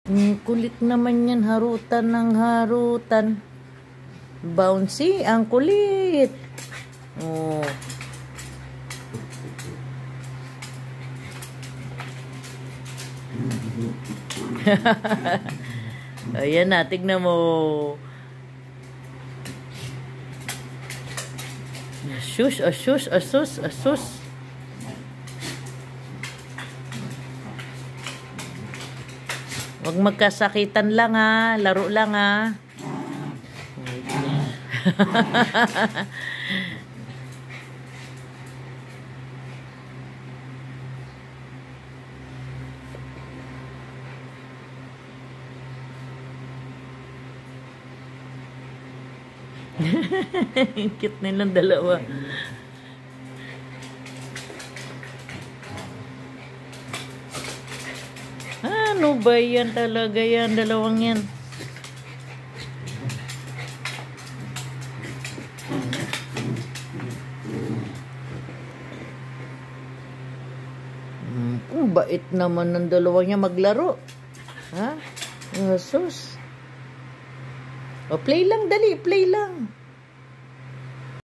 Kulit naman yan, harutan ng harutan. Bouncy, ang kulit. Oh. Ayan na, tignan mo. Asus, asus, asus, asus. Huwag magkasakitan lang ha. Laro lang ha. Cute nilang dalawa. Ano ba yan talaga yan? Dalawang yan. Kung bait naman ng dalawang niya maglaro. Ha? Jesus. O, play lang, dali. Play lang.